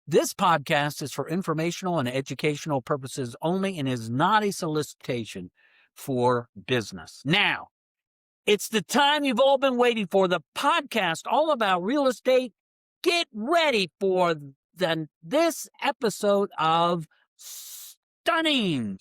This podcast is for informational and educational purposes only and is not a solicitation for business. Now, it's the time you've all been waiting for, the podcast all about real estate. Get ready for this episode of Stunning.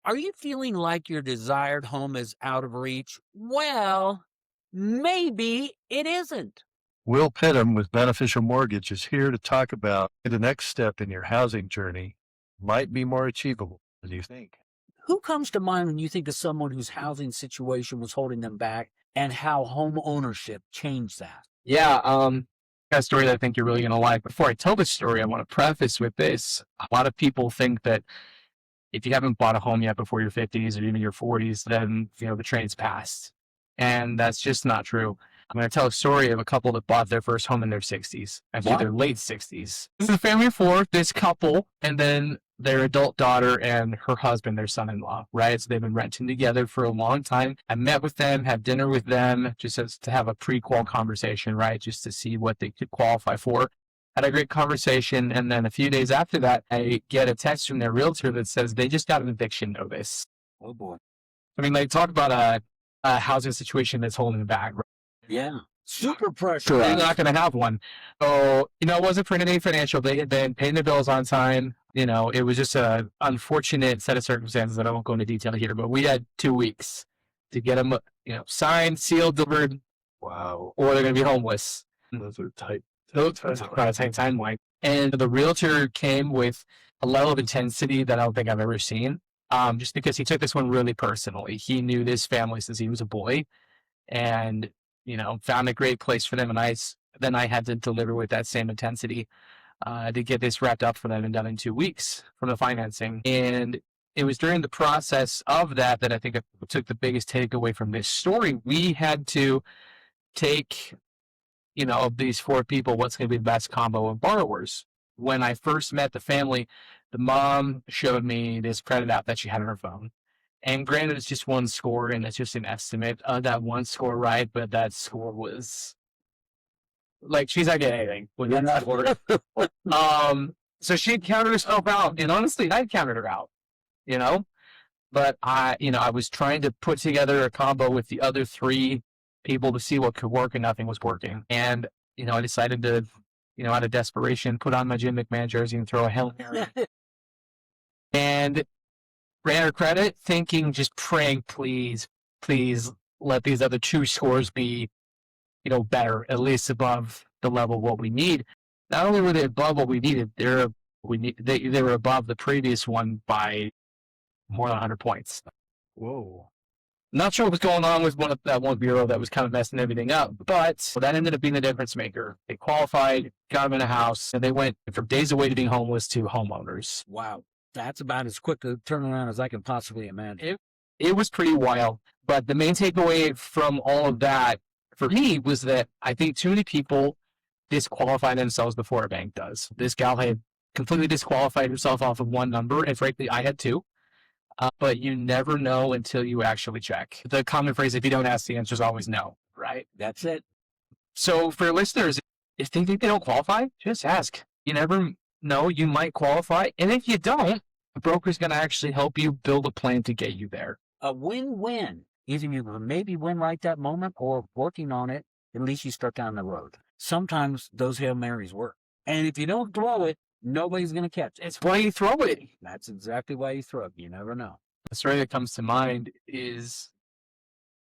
Are you feeling like your desired home is out of reach? Well, maybe it isn't. Will Pittam with Beneficial Mortgage is here to talk about the next step in your housing journey might be more achievable than you think. Who comes to mind when you think of someone whose housing situation was holding them back and how home ownership changed that? Yeah, got a story that I think you're really going to like. Before I tell the story, I want to preface with this. A lot of people think that if you haven't bought a home yet before your 50s or even your 40s, then, the train's passed. And that's just not true. I'm going to tell a story of a couple that bought their first home in their 60s, actually their late 60s. This is a family of four, this couple, and then their adult daughter and her husband, their son-in-law, right? So they've been renting together for a long time. I met with them, had dinner with them, just as to have a pre-qual conversation, right? Just to see what they could qualify for. Had a great conversation, and then a few days after that, I get a text from their realtor that says they just got an eviction notice. Oh, boy. I mean, talk about a housing situation that's holding them back. Right? Yeah. Super pressure. They're not going to have one. So, it wasn't for anything financial. They had been paying their bills on time. It was just an unfortunate set of circumstances that I won't go into detail here, but we had 2 weeks to get them, signed, sealed, delivered. Wow. Or they're going to be homeless. Those are tight. Timeline. And the realtor came with a level of intensity that I don't think I've ever seen. Just because he took this one really personally. He knew this family since he was a boy, and found a great place for them. And then I had to deliver with that same intensity to get this wrapped up for them and done in 2 weeks from the financing. And it was during the process of that I think I took the biggest takeaway from this story. We had to take of these four people, what's going to be the best combo of borrowers. When I first met the family, the mom showed me this credit app that she had on her phone. And granted, it's just one score and it's just an estimate of that one score, right? But that score was she's not getting anything with that score. So she counted herself out, and honestly, I counted her out, But I was trying to put together a combo with the other three people to see what could work, and nothing was working. And, I decided to, out of desperation, put on my Jim McMahon jersey and throw a Hail Mary. And ran her credit, thinking, just praying, please let these other two scores be, better, at least above the level of what we need. Not only were they above what we needed, they were above the previous one by more than 100 points. Whoa. Not sure what was going on with that one bureau that was kind of messing everything up, but that ended up being the difference maker. They qualified, got them in a house, and they went from days away to being homeless to homeowners. Wow. That's about as quick a turnaround as I can possibly imagine. It was pretty wild. But the main takeaway from all of that for me was that I think too many people disqualify themselves before a bank does. This gal had completely disqualified herself off of one number, and frankly, I had two. But you never know until you actually check. The common phrase, if you don't ask, the answer is always no, right? That's it. So for listeners, if they think they don't qualify, just ask. You never know, you might qualify. And if you don't, the broker's going to actually help you build a plan to get you there. A win-win. Either you maybe win right that moment, or working on it, at least you start down the road. Sometimes those Hail Marys work. And if you don't throw it, nobody's going to catch it. It's why you throw it. That's exactly why you throw it. You never know. The story that comes to mind is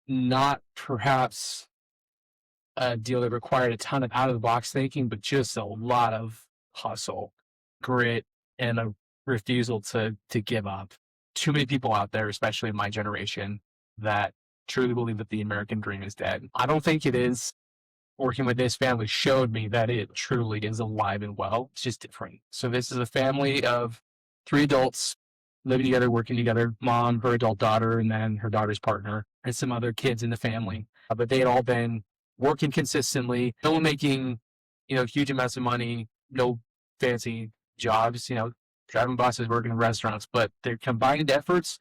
not perhaps a deal that required a ton of out-of-the-box thinking, but just a lot of hustle, grit, and a refusal to give up. Too many people out there, especially in my generation, that truly believe that the American dream is dead. I don't think it is. Working with this family showed me that it truly is alive and well. It's just different. So this is a family of 3 adults living together, working together, mom, her adult daughter, and then her daughter's partner, and some other kids in the family. But they had all been working consistently, no one making, huge amounts of money, no fancy jobs, driving buses, working in restaurants, but their combined efforts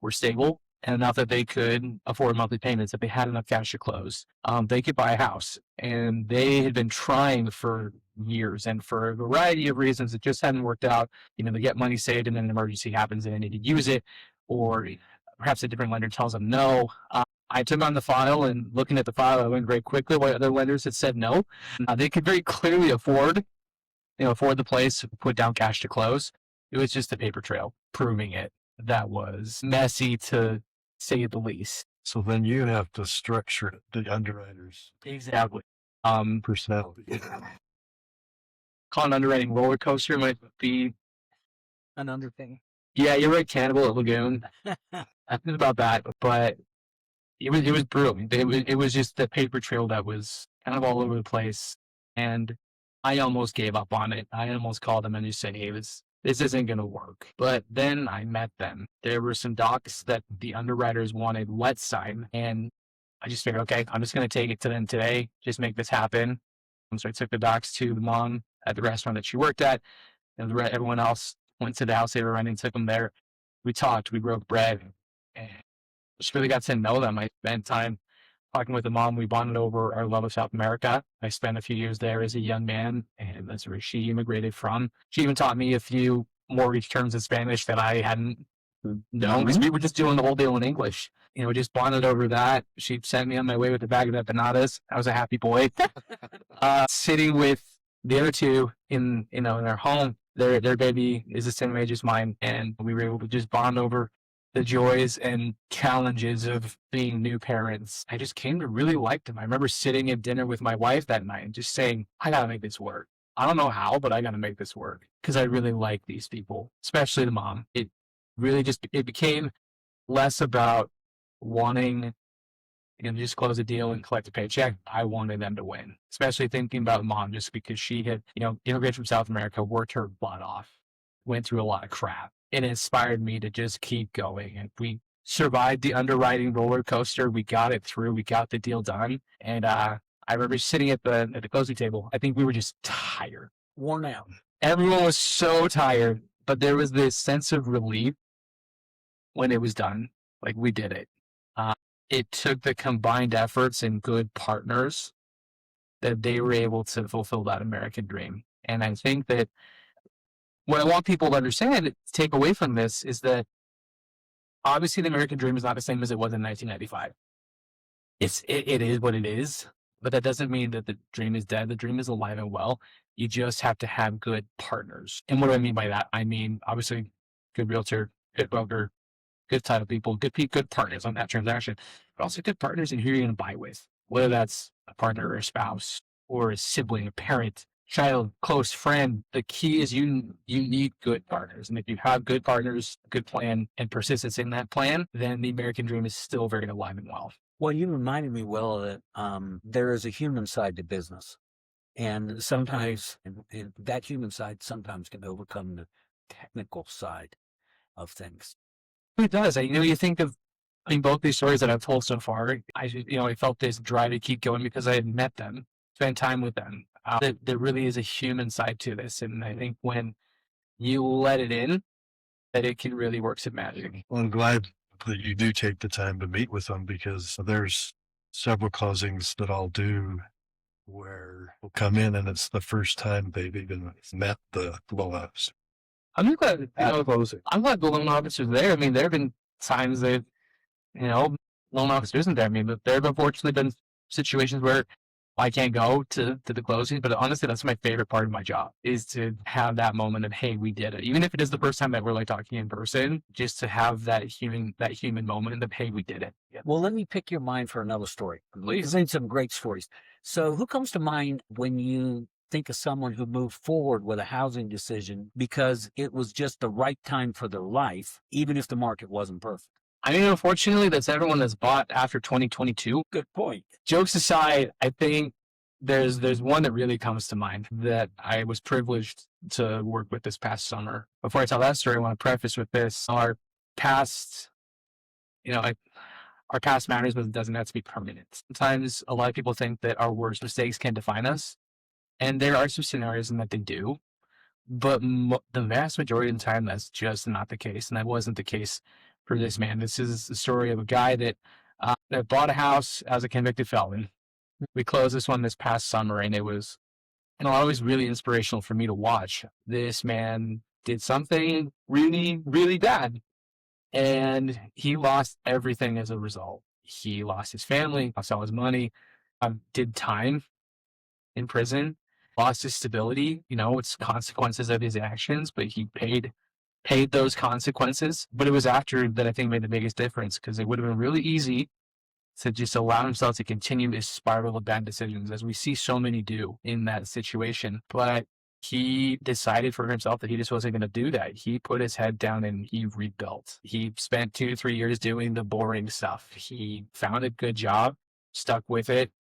were stable and enough that they could afford monthly payments. If they had enough cash to close, they could buy a house. And they had been trying for years, and for a variety of reasons, it just hadn't worked out. They get money saved, and then an emergency happens, and they need to use it, or perhaps a different lender tells them no. I took on the file, and looking at the file, I went very quickly. While other lenders had said no, they could very clearly afford the place, put down cash to close. It was just the paper trail proving it that was messy, to say the least. So then you have to structure the underwriters' Exactly. personality. Call an underwriting roller coaster might be An underthing. Yeah, you're right. Cannibal at Lagoon. I think about that, but it was brutal. It was just the paper trail that was kind of all over the place, and I almost gave up on it. I almost called them and just said, "Hey, this isn't going to work." But then I met them. There were some docs that the underwriters wanted wet sign, and I just figured, okay, I'm just going to take it to them today. Just make this happen. And so I took the docs to the mom at the restaurant that she worked at, and everyone else went to the house they were renting, took them there. We talked, we broke bread, and just really got to know them. I spent time talking with the mom. We bonded over our love of South America. I spent a few years there as a young man, and that's where she immigrated from. She even taught me a few mortgage terms in Spanish that I hadn't known, because we were just doing the whole deal in English. We just bonded over that. She sent me on my way with a bag of empanadas. I was a happy boy. Sitting with the other two in their home. Their baby is the same age as mine, and we were able to just bond over the joys and challenges of being new parents. I just came to really like them. I remember sitting at dinner with my wife that night and just saying, I gotta make this work. I don't know how, but I gotta make this work, because I really like these people, especially the mom. It really it became less about wanting just close a deal and collect a paycheck. I wanted them to win, especially thinking about mom, just because she had, immigrated from South America, worked her butt off, went through a lot of crap. It inspired me to just keep going. And we survived the underwriting roller coaster. We got it through. We got the deal done. And I remember sitting at the closing table. I think we were just tired. Worn out. Everyone was so tired, but there was this sense of relief when it was done. Like, we did it. It took the combined efforts and good partners that they were able to fulfill that American dream. And I think that what I want people to understand, to take away from this, is that obviously the American dream is not the same as it was in 1995. It is what it is, but that doesn't mean that the dream is dead. The dream is alive and well. You just have to have good partners. And what do I mean by that? I mean, obviously, good realtor, good broker, good title people, good partners on that transaction, but also good partners in who you're going to buy with, whether that's a partner or a spouse or a sibling, a parent, child, close friend. The key is you need good partners. And if you have good partners, good plan, and persistence in that plan, then the American dream is still very alive and well. Well, you reminded me, Will, that there is a human side to business. And sometimes that human side sometimes can overcome the technical side of things. It does. You think of, both these stories that I've told so far, I felt this drive to keep going because I had met them, spent time with them. There really is a human side to this. And I think when you let it in, that it can really work some magic. Well, I'm glad that you do take the time to meet with them, because there's several closings that I'll do where we'll come in and it's the first time they've even met the loan officer. I'm glad, Closing. I'm glad the loan officer's there. There have been times that, loan officer isn't there. But there have unfortunately been situations where I can't go to the closing. But honestly, that's my favorite part of my job, is to have that moment of, hey, we did it. Even if it is the first time that we're talking in person, just to have that human moment of, hey, we did it. Yeah. Well, let me pick your mind for another story. Please. There's been some great stories. So who comes to mind when you think of someone who moved forward with a housing decision because it was just the right time for their life, even if the market wasn't perfect? Unfortunately, that's everyone that's bought after 2022. Good point. Jokes aside, I think there's one that really comes to mind that I was privileged to work with this past summer. Before I tell that story, I want to preface with this. Our past matters, but it doesn't have to be permanent. Sometimes a lot of people think that our worst mistakes can define us. And there are some scenarios in that they do. But the vast majority of the time, that's just not the case. And that wasn't the case for this man. This is the story of a guy that bought a house as a convicted felon. We closed this one this past summer, and it was, in a lot of ways, really inspirational for me to watch. This man did something really, really bad, and he lost everything as a result. He lost his family, lost all his money, did time in prison, lost his stability. You know, it's consequences of his actions, but he paid those consequences. But it was after that I think made the biggest difference, because it would have been really easy to just allow himself to continue this spiral of bad decisions, as we see so many do in that situation. But he decided for himself that he just wasn't going to do that. He put his head down and he rebuilt. He spent 2 to 3 years doing the boring stuff. He found a good job, stuck with it,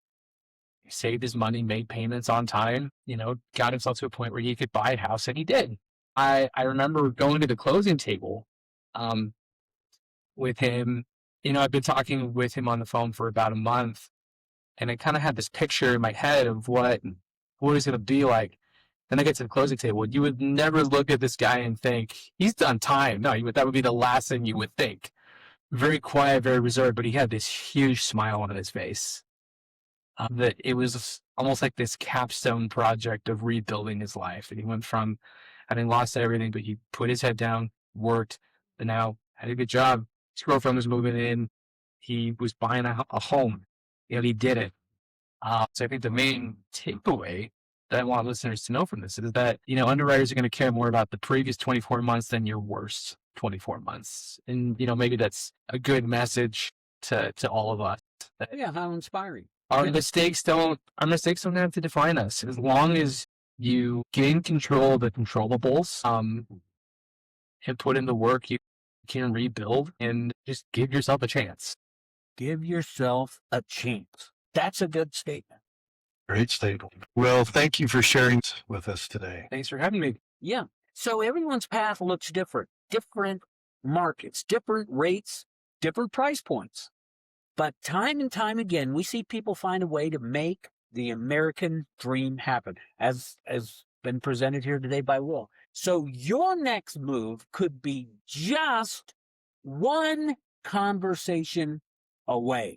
saved his money, made payments on time, you know, got himself to a point where he could buy a house, and he did. I remember going to the closing table with him. You know, I've been talking with him on the phone for about a month, and I kind of had this picture in my head of what it's going to be like. Then I get to the closing table. You would never look at this guy and think, he's done time. No, that would be the last thing you would think. Very quiet, very reserved, but he had this huge smile on his face. That it was almost like this capstone project of rebuilding his life. And he went from having lost everything, but he put his head down, worked, and now had a good job. His girlfriend was moving in. He was buying a home. You know, he did it. So I think the main takeaway that I want listeners to know from this is that, you know, underwriters are going to care more about the previous 24 months than your worst 24 months. And, you know, maybe that's a good message to all of us. Yeah, how inspiring. Our mistakes don't have to define us. As long as you gain control of the controllables, and put in the work, you can rebuild and just give yourself a chance. Give yourself a chance. That's a good statement. Great statement. Well, thank you for sharing with us today. Thanks for having me. Yeah. So everyone's path looks different. Different markets, different rates, different price points. But time and time again, we see people find a way to make the American dream happen, as been presented here today by Will. So your next move could be just one conversation away.